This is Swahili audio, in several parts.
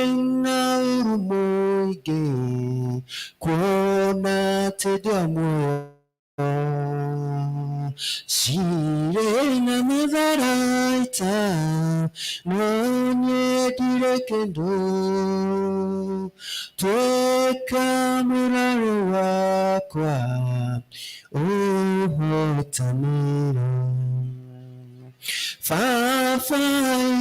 na urumoige kuona tedamwe Shire na madharaita nonye direkendo tweka muraro wakwa uhotanira Fafa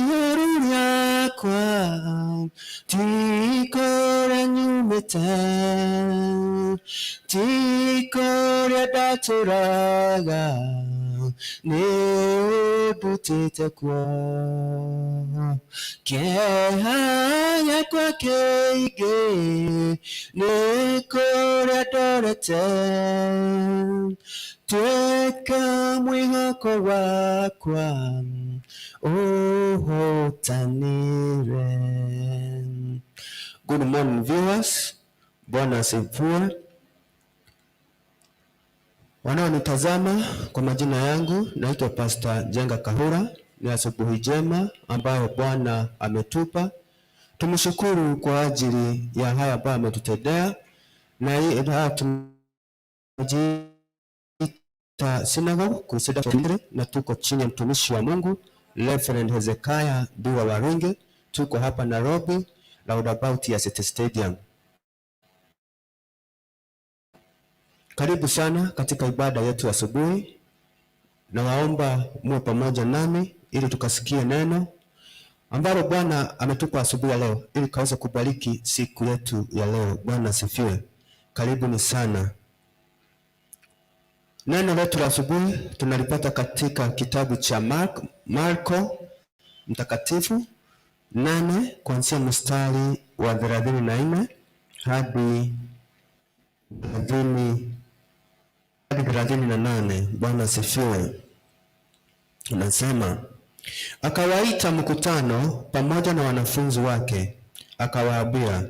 yoru yakwa tikora nyumeta tikora daturaga neodutete kwa kehaya kwa keige nekora dorete tweka mwihoko wakwa uhotanire. Good morning viewers, Bwana asifiwe. Wanaonitazama, kwa majina yangu naitwa Pastor Jenga Kahura. Ni asubuhi njema ambayo Bwana ametupa. Tumshukuru kwa ajili ya haya ambayo ametutendea, na hii synagogue kusida na tuko chini ya mtumishi wa Mungu Reverend Hezekiah Biwa Waringe. Tuko hapa Nairobi, roundabout ya City Stadium. Karibu sana katika ibada yetu asubuhi, na waomba muwe pamoja nami ili tukasikie neno ambalo Bwana ametupa asubuhi ya leo, ili kaweze kubariki siku yetu ya leo. Bwana asifiwe. Karibuni sana. Neno letu la asubuhi tunalipata katika kitabu cha Marko mtakatifu 8 kuanzia mstari wa 34 hadi 38. Bwana asifiwe. Unasema, akawaita mkutano pamoja na wanafunzi wake, akawaambia,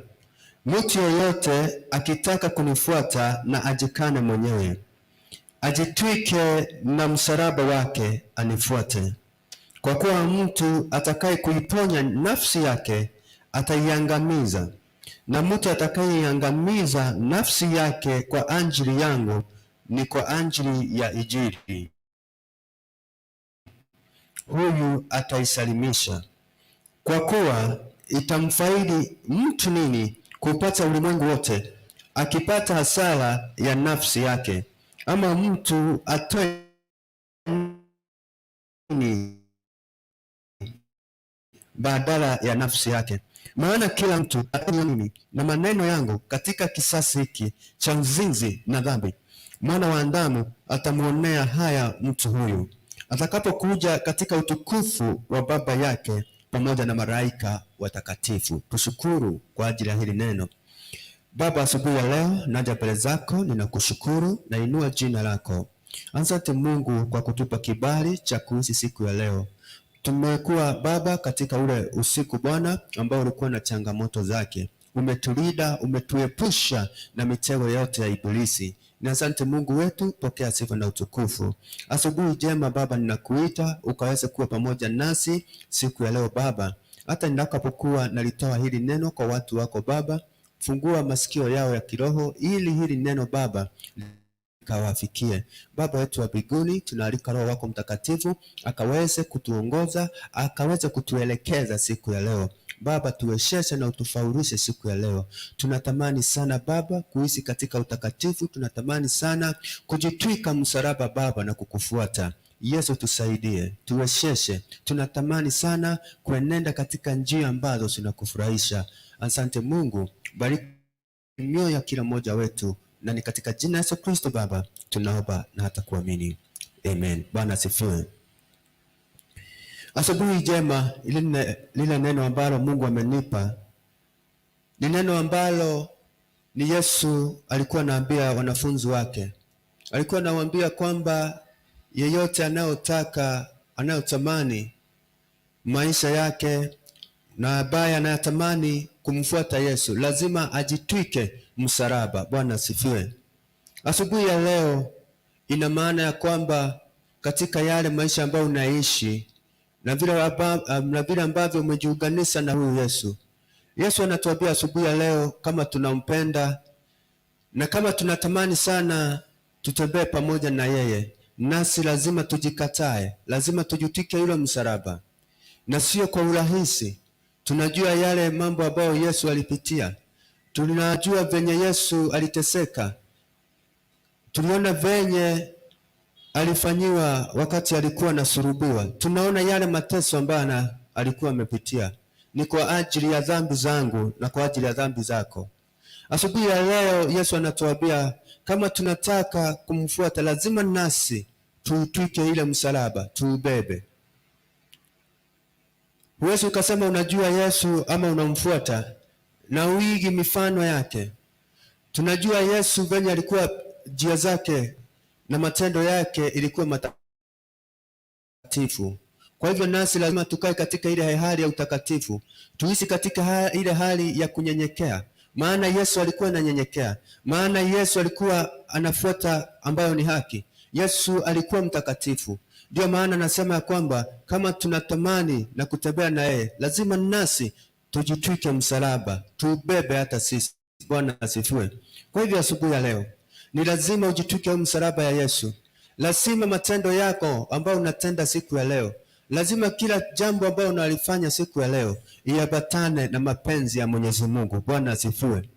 mtu yeyote akitaka kunifuata na ajikane mwenyewe, ajitwike na msalaba wake anifuate. Kwa kuwa mtu atakaye kuiponya nafsi yake ataiangamiza, na mtu atakayeiangamiza nafsi yake kwa ajili yangu ni kwa ajili ya Injili, huyu ataisalimisha. Kwa kuwa itamfaidi mtu nini kupata ulimwengu wote, akipata hasara ya nafsi yake? Ama mtu atoe nini badala ya nafsi yake? Maana kila mtu atafanya mimi na maneno yangu katika kisasi hiki cha uzinzi na dhambi, Mwana wa Adamu atamuonea haya mtu huyu atakapokuja katika utukufu wa Baba yake pamoja na malaika watakatifu. Tushukuru kwa ajili ya hili neno. Baba, asubuhi ya leo naja mbele zako, ninakushukuru na inua jina lako. Asante Mungu kwa kutupa kibali cha kuishi siku ya leo. Tumekuwa Baba katika ule usiku Bwana ambao ulikuwa na changamoto zake. Umetulinda, umetuepusha na mitego yote ya Ibilisi. Na asante Mungu wetu, pokea sifa na utukufu. Asubuhi njema Baba, ninakuita ukaweze kuwa pamoja nasi siku ya leo Baba. Hata ninapokuwa nalitoa hili neno kwa watu wako Baba, fungua masikio yao ya kiroho ili hili neno Baba kawafikie. Baba wetu wa mbinguni, tunaalika Roho wako Mtakatifu akaweze kutuongoza, akaweze kutuelekeza siku ya leo. Baba, tuwezeshe na utufaulishe siku ya leo. Tunatamani sana Baba kuishi katika utakatifu, tunatamani sana kujitwika msalaba Baba na kukufuata. Yesu tusaidie, tuwezeshe. Tunatamani sana kuenenda katika njia ambazo zinakufurahisha. Asante Mungu, bariki mioyo ya kila mmoja wetu, na ni katika jina la Yesu Kristo Baba tunaomba na hata kuamini. Amen. Bwana asifiwe. Asubuhi njema, lile neno ambalo Mungu amenipa ni neno ambalo ni Yesu alikuwa anaambia wanafunzi wake. Alikuwa anawaambia kwamba yeyote anayotamani maisha yake na ambaye anayatamani kumfuata Yesu lazima ajitwike msalaba. Bwana asifiwe. Asubuhi ya leo ina maana ya kwamba katika yale maisha ambayo unaishi na vile ambavyo umejiunganisha na huyu Yesu, Yesu anatuambia asubuhi ya leo, kama tunampenda na kama tunatamani sana tutembee pamoja na yeye, nasi lazima tujikatae, lazima tujitwike yule msalaba, na sio kwa urahisi. Tunajua yale mambo ambayo Yesu alipitia, tunajua venye Yesu aliteseka, tuliona venye alifanyiwa wakati alikuwa anasulubiwa. Tunaona yale mateso ambayo alikuwa amepitia, ni kwa ajili ya dhambi zangu na kwa ajili ya dhambi zako. Asubuhi ya leo Yesu anatuambia kama tunataka kumfuata, lazima nasi tuutwike ile msalaba, tuubebe. Huwezi ukasema unajua Yesu ama unamfuata na uigi mifano yake. Tunajua Yesu venye alikuwa, njia zake na matendo yake ilikuwa matakatifu. Kwa hivyo nasi lazima tukae katika ile hali ya utakatifu, tuishi katika ile hali ya kunyenyekea, maana Yesu alikuwa ananyenyekea, maana Yesu alikuwa anafuata ambayo ni haki. Yesu alikuwa mtakatifu. Ndio maana nasema ya kwamba kama tunatamani na kutembea na yeye, lazima nasi tujitwike msalaba, tubebe hata sisi. Bwana asifiwe. Kwa hivyo asubuhi ya leo ni lazima ujitwike msalaba ya Yesu. Lazima matendo yako ambayo unatenda siku ya leo, lazima kila jambo ambalo unalifanya siku ya leo iambatane na mapenzi ya Mwenyezi Mungu. Bwana asifiwe.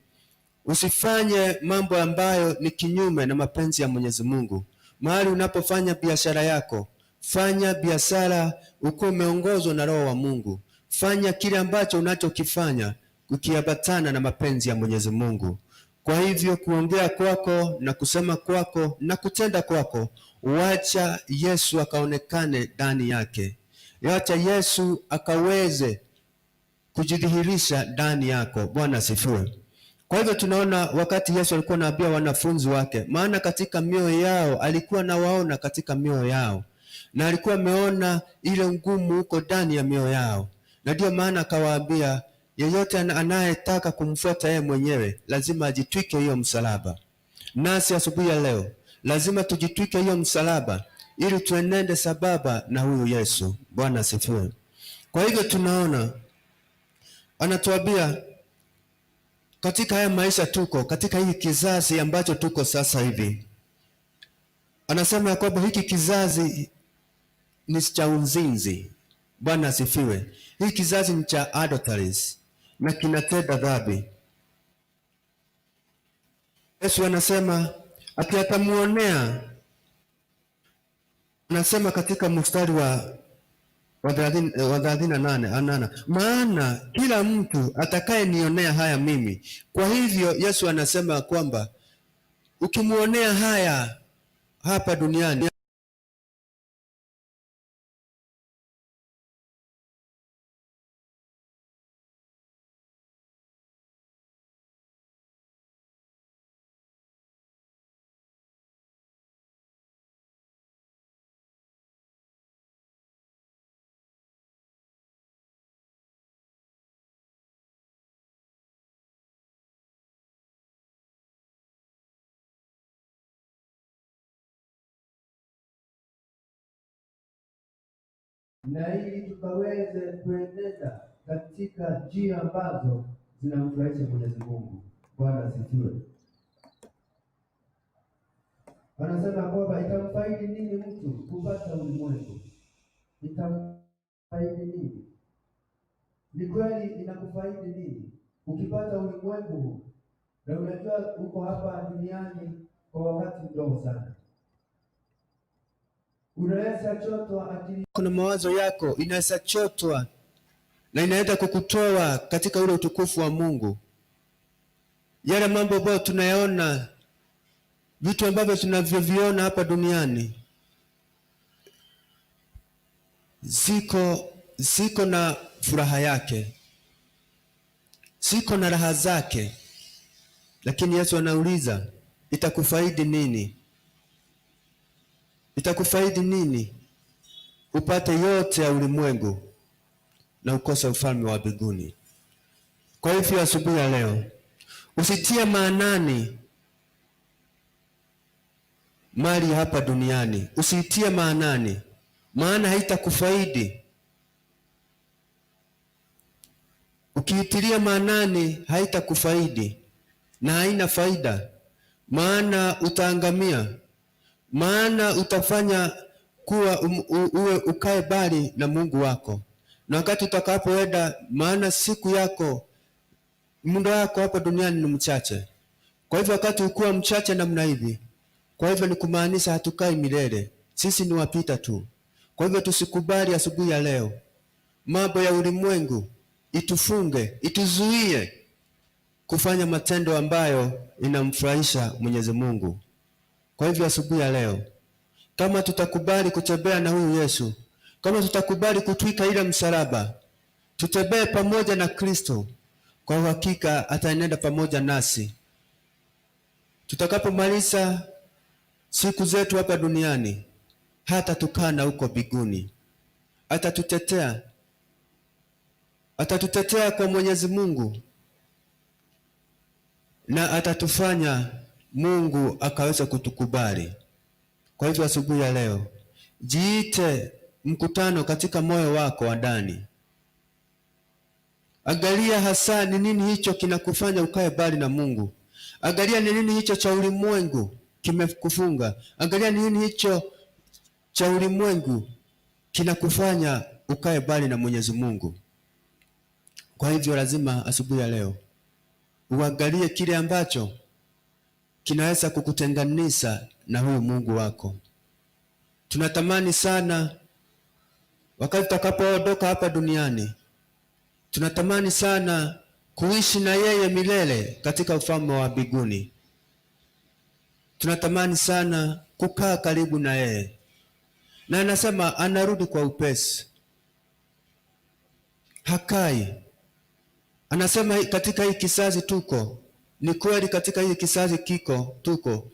Usifanye mambo ambayo ni kinyume na mapenzi ya Mwenyezi Mungu. Mahali unapofanya biashara yako, fanya biashara ukiwa umeongozwa na Roho wa Mungu. Fanya kile ambacho unachokifanya ukiambatana na mapenzi ya Mwenyezi Mungu. Kwa hivyo kuongea kwako na kusema kwako na kutenda kwako, wacha Yesu akaonekane ndani yake. Wacha Yesu akaweze kujidhihirisha ndani yako. Bwana asifiwe. Kwa hivyo tunaona wakati Yesu alikuwa anaambia wanafunzi wake, maana katika mioyo yao alikuwa nawaona katika mioyo yao, na alikuwa ameona ile ngumu huko ndani ya mioyo yao, na ndio maana akawaambia yeyote anayetaka kumfuata yeye mwenyewe lazima ajitwike hiyo msalaba. Nasi asubuhi ya leo lazima tujitwike hiyo msalaba ili tuenende sababa na huyu Yesu. Bwana asifiwe. Kwa hivyo tunaona anatuambia katika haya maisha tuko, katika hii kizazi ambacho tuko sasa hivi, anasema ya kwamba hiki kizazi ni cha uzinzi. Bwana asifiwe. Hii kizazi ni cha adulteries na kinatenda dhambi. Yesu anasema ati atamuonea, anasema katika mstari wa 38, maana kila mtu atakayenionea haya mimi. Kwa hivyo Yesu anasema kwamba ukimuonea haya hapa duniani, na ili tukaweze kuenenda katika njia ambazo zinamfurahisha Mwenyezi Mungu. Bwana asifiwe. Anasema kwamba itamfaidi nini mtu kupata ulimwengu? Itamfaidi nini? Ni kweli inakufaidi nini ukipata ulimwengu na unajua uko hapa duniani kwa wakati mdogo sana? Unaweza chotwa akili, kuna mawazo yako inaweza chotwa na inaenda kukutoa katika ule utukufu wa Mungu. Yale mambo ambayo tunayaona, vitu ambavyo tunavyoviona hapa duniani ziko na furaha yake, ziko na raha zake, lakini Yesu anauliza itakufaidi nini? Itakufaidi nini upate yote ya ulimwengu na ukose ufalme wa mbinguni? Kwa hivyo asubuhi ya leo usitie maanani mali hapa duniani, usitie maanani, maana haitakufaidi. Ukiitilia maanani haitakufaidi na haina faida, maana utaangamia, maana utafanya kuwa uwe ukae mbali na Mungu wako, na wakati utakapoenda, maana siku yako, muda wako hapa duniani ni mchache. Kwa hivyo wakati ukuwa mchache namna hivi, kwa hivyo ni kumaanisha hatukai milele, sisi ni wapita tu. Kwa hivyo tusikubali asubuhi ya leo mambo ya ulimwengu itufunge, ituzuie kufanya matendo ambayo inamfurahisha Mwenyezi Mungu. Kwa hivyo asubuhi ya leo, kama tutakubali kutembea na huyu Yesu, kama tutakubali kutwika ile msalaba, tutembee pamoja na Kristo, kwa uhakika ataenenda pamoja nasi. Tutakapomaliza siku zetu hapa duniani, hata tukana huko mbinguni, atatutetea kwa Mwenyezi Mungu, na atatufanya Mungu akaweza kutukubali. Kwa hivyo asubuhi ya leo, jiite mkutano katika moyo wako wa ndani. Angalia hasa ni nini hicho kinakufanya ukae mbali na Mungu. Angalia ni nini hicho cha ulimwengu kimekufunga. Angalia ni nini hicho cha ulimwengu kinakufanya ukae mbali na Mwenyezi Mungu. Kwa hivyo lazima asubuhi ya leo uangalie kile ambacho kinaweza kukutenganisha na huyu Mungu wako. Tunatamani sana wakati tutakapoondoka hapa duniani, tunatamani sana kuishi na yeye milele katika ufalme wa mbinguni. Tunatamani sana kukaa karibu na yeye, na anasema anarudi kwa upesi, hakai. Anasema katika hii kizazi tuko, ni kweli, katika hii kizazi tuko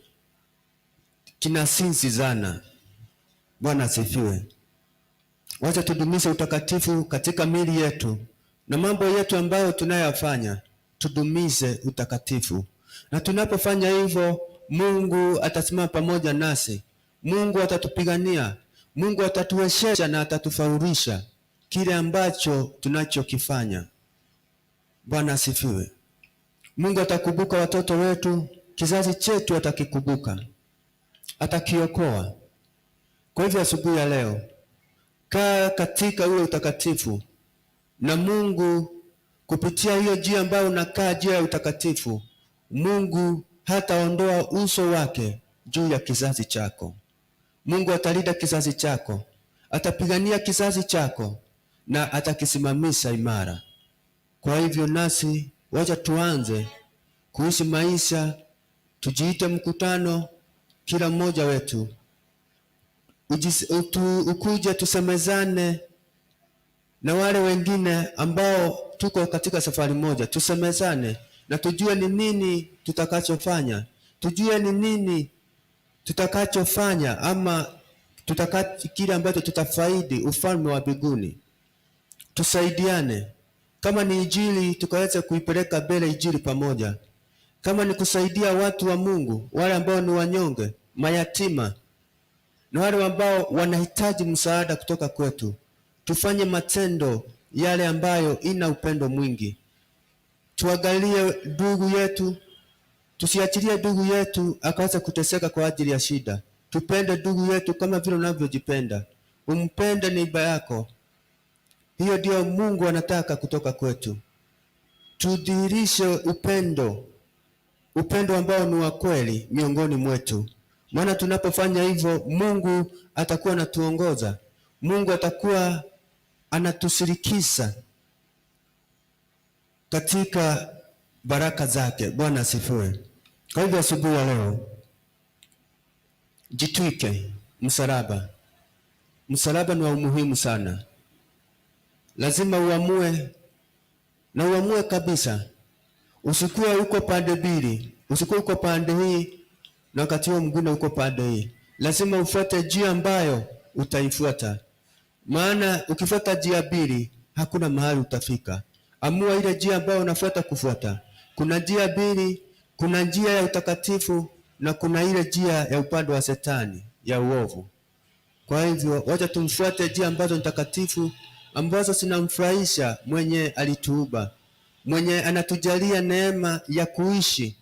kinasinzi sana. Bwana asifiwe. Wacha tudumishe utakatifu katika miili yetu na mambo yetu ambayo tunayofanya, tudumishe utakatifu. Na tunapofanya hivyo, Mungu atasimama pamoja nasi, Mungu atatupigania, Mungu atatuwezesha na atatufaulisha kile ambacho tunachokifanya. Bwana asifiwe. Mungu atakumbuka watoto wetu, kizazi chetu atakikumbuka, atakiokoa. Kwa hivyo asubuhi ya leo, kaa katika ule utakatifu, na Mungu kupitia hiyo njia ambayo unakaa, njia ya utakatifu, Mungu hataondoa uso wake juu ya kizazi chako. Mungu atalinda kizazi chako, atapigania kizazi chako, na atakisimamisha imara. Kwa hivyo nasi wacha tuanze kuishi maisha, tujiite mkutano, kila mmoja wetu ukuje tusemezane na wale wengine ambao tuko katika safari moja, tusemezane na tujue ni nini tutakachofanya, tujue ni nini tutakachofanya, ama kile ambacho tutafaidi ufalme wa mbinguni. Tusaidiane. Kama ni injili, tukaweza kuipeleka mbele injili pamoja. Kama ni kusaidia watu wa Mungu, wale ambao ni wanyonge, mayatima, na wale ambao wanahitaji msaada kutoka kwetu, tufanye matendo yale ambayo ina upendo mwingi. Tuangalie ndugu yetu, tusiachilie ndugu yetu akaweza kuteseka kwa ajili ya shida. Tupende ndugu yetu kama vile unavyojipenda. Umpende neighbor yako. Hiyo ndio Mungu anataka kutoka kwetu. Tudhihirishe upendo ambao ni wa kweli miongoni mwetu. Maana tunapofanya hivyo, Mungu atakuwa anatuongoza, Mungu atakuwa anatushirikisha katika baraka zake. Bwana asifiwe. Kwa hivyo asubuhi ya leo, jitwike msalaba. Msalaba ni wa umuhimu sana. Lazima uamue, na uamue kabisa. Usikuwe uko pande mbili, usikuwe uko pande hii na wakati huo mwingine uko pande hii. Lazima ufuate njia ambayo utaifuata, maana ukifuata njia mbili hakuna mahali utafika. Amua ile njia ambayo unafuata kufuata. Kuna njia mbili, kuna njia ya utakatifu na kuna ile njia ya upande wa Shetani, ya uovu. Kwa hivyo wacha tumfuate njia ambazo ni takatifu, ambazo zinamfurahisha mwenye alituumba. mwenye anatujalia neema ya kuishi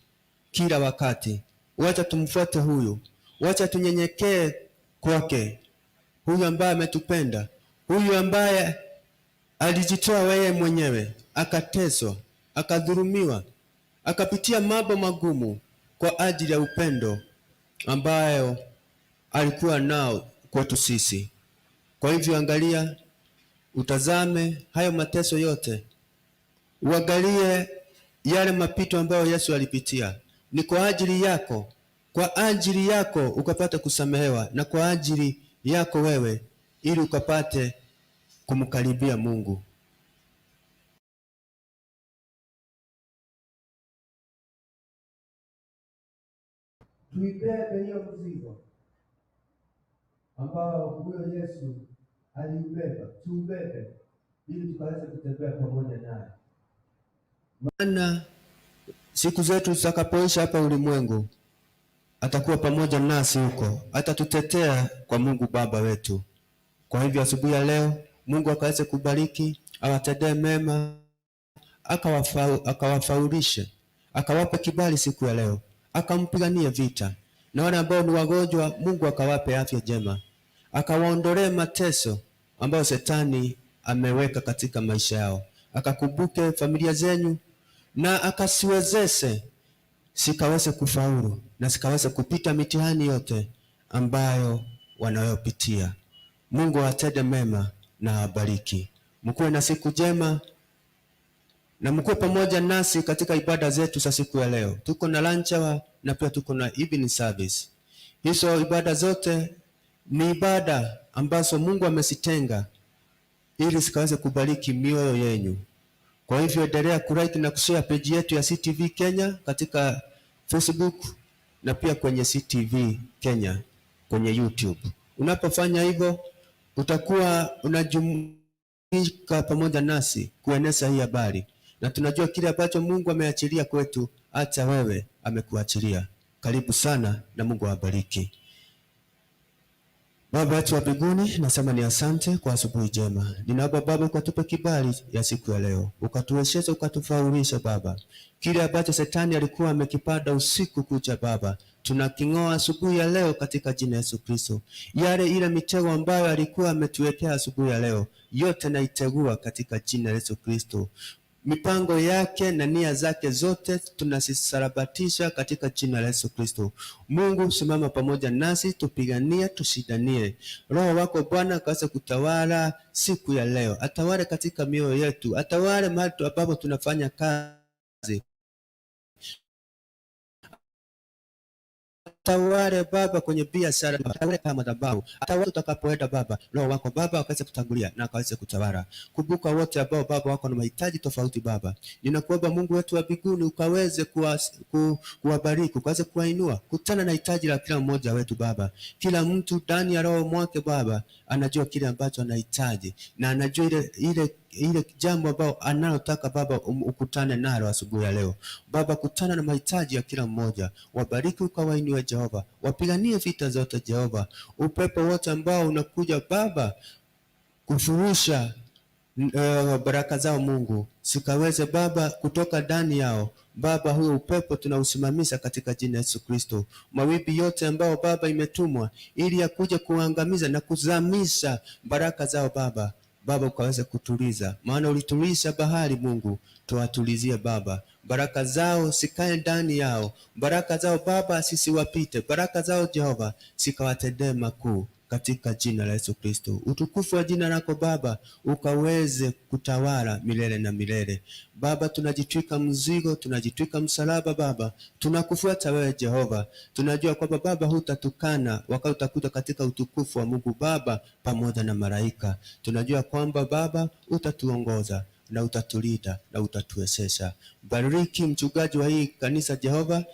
kila wakati. Wacha tumfuate huyu, wacha tunyenyekee kwake, huyu ambaye ametupenda, huyu ambaye alijitoa wewe mwenyewe, akateswa, akadhulumiwa, akapitia mambo magumu kwa ajili ya upendo ambayo alikuwa nao kwetu sisi. Kwa hivyo angalia, utazame hayo mateso yote, uangalie yale mapito ambayo Yesu alipitia. Ni kwa ajili yako, kwa ajili yako ukapata kusamehewa, na kwa ajili yako wewe, ili ukapate kumkaribia Mungu. Tuibebe hiyo mzigo ambao huyo Yesu aliubeba, tuubebe ili tukaweze kutembea pamoja naye. Maana siku zetu zitakapoisha hapa ulimwengu, atakuwa pamoja nasi huko, atatutetea kwa Mungu Baba wetu. Kwa hivyo asubuhi ya leo, Mungu akaweze kubariki, awatendee mema, akawafaulishe, akawape kibali siku ya leo, akampiganie vita, na wale ambao ni wagonjwa, Mungu akawape afya njema, akawaondolee mateso ambayo Shetani ameweka katika maisha yao, akakumbuke familia zenyu na akasiwezeshe sikaweze kufaulu na sikaweze kupita mitihani yote ambayo wanayopitia. Mungu awatende mema na abariki. Mkuwe na siku njema na mkuwe pamoja nasi katika ibada zetu za siku ya leo. Tuko na lunch hour na pia tuko na evening service. Hizo ibada zote ni ibada ambazo Mungu amezitenga ili zikaweze kubariki mioyo yenu. Kwa hivyo endelea kulike na kushare page yetu ya Ctv Kenya katika Facebook na pia kwenye Ctv Kenya kwenye YouTube. Unapofanya hivyo, utakuwa unajumuika pamoja nasi kueneza hii habari, na tunajua kile ambacho Mungu ameachilia kwetu, hata wewe amekuachilia. Karibu sana na Mungu awabariki. Baba yetu wa mbinguni, nasema ni asante kwa asubuhi njema. Ninaomba Baba ukatupe kibali ya siku ya leo, ukatuwezeshe, ukatufaulisha Baba. Kile ambacho Shetani alikuwa amekipanda usiku kucha Baba, tunaking'oa asubuhi ya leo katika jina la Yesu Kristo. Ile mitego ambayo alikuwa ametuwekea asubuhi ya leo, yote naitegua katika jina la Yesu Kristo. Mipango yake na nia zake zote tunasisarabatisha katika jina la Yesu Kristo. Mungu, simama pamoja nasi, tupiganie, tushindanie. Roho wako Bwana akaweze kutawala siku ya leo, atawale katika mioyo yetu, atawale mahali ambapo tunafanya kazi, atawale Baba kwenye biashara, atawale kama madhabahu, atawale tutakapoenda Baba. Roho wako Baba akaweze kutangulia na akaweze kutawala. Kumbuka wote ambao Baba wako na mahitaji tofauti Baba. Ninakuomba Mungu wetu wa mbinguni ukaweze kuwabariki, ukaweze kuwainua. Kutana na hitaji la kila mmoja wetu Baba. Kila mtu ndani ya roho mwake Baba anajua kile ambacho anahitaji, na anajua ile jambo ambao analotaka Baba ukutane nalo asubuhi ya leo. Baba, kutana na mahitaji ya kila mmoja, wabariki ukawainue Jehova, wapiganie vita zote Jehova. Upepo wote ambao unakuja Baba kufurusha baraka zao Mungu, sikaweze Baba kutoka ndani yao Baba. Huyo upepo tunausimamisha katika jina la Yesu Kristo. Mawimbi yote ambao Baba imetumwa ili yakuja kuangamiza na kuzamisha baraka zao Baba, Baba ukaweze kutuliza, maana ulituliza bahari Mungu, tuwatulizie Baba. Baraka zao sikae ndani yao, baraka zao Baba sisiwapite, baraka zao Jehova sikawatendee makuu katika jina la Yesu Kristo. Utukufu wa jina lako Baba ukaweze kutawala milele na milele. Baba, tunajitwika mzigo, tunajitwika msalaba Baba, tunakufuata wewe Jehova. Tunajua kwamba Baba hutatukana wakati utakuta katika utukufu wa Mungu Baba pamoja na malaika. Tunajua kwamba Baba utatuongoza na utatulinda na utatuwezesha. Bariki mchungaji wa hii kanisa Jehova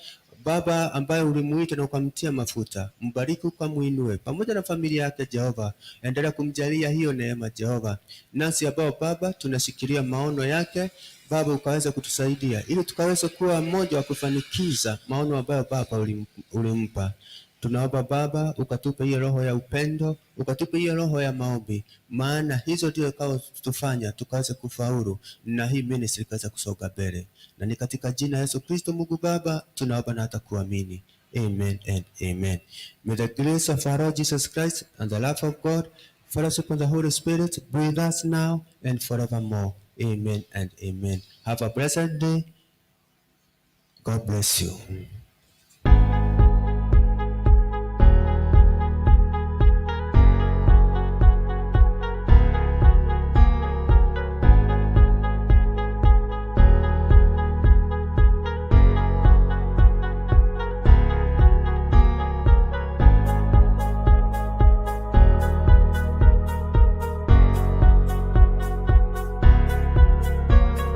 Baba, ambaye ulimuita na ukamtia mafuta, mbariki ukamuinue pamoja na familia yake Jehova. Endelea kumjalia hiyo neema Jehova. Nasi ambao Baba tunashikilia maono yake Baba, ukaweza kutusaidia ili tukaweza kuwa mmoja wa kufanikiza maono ambayo Baba ulimpa. Tunaomba Baba ukatupe hiyo roho ya upendo, ukatupe hiyo roho ya maombi, maana hizo ndio kao tufanya tukaweze kufaulu na hii ministry ikaweze kusonga mbele, na ni katika jina Yesu Kristo Mungu Baba tunaomba na hata kuamini. Amen and amen. May the grace of our Lord Jesus Christ and the love of God, fellowship of the Holy Spirit be with us now and forevermore. Amen and amen. Have a blessed day. God bless you.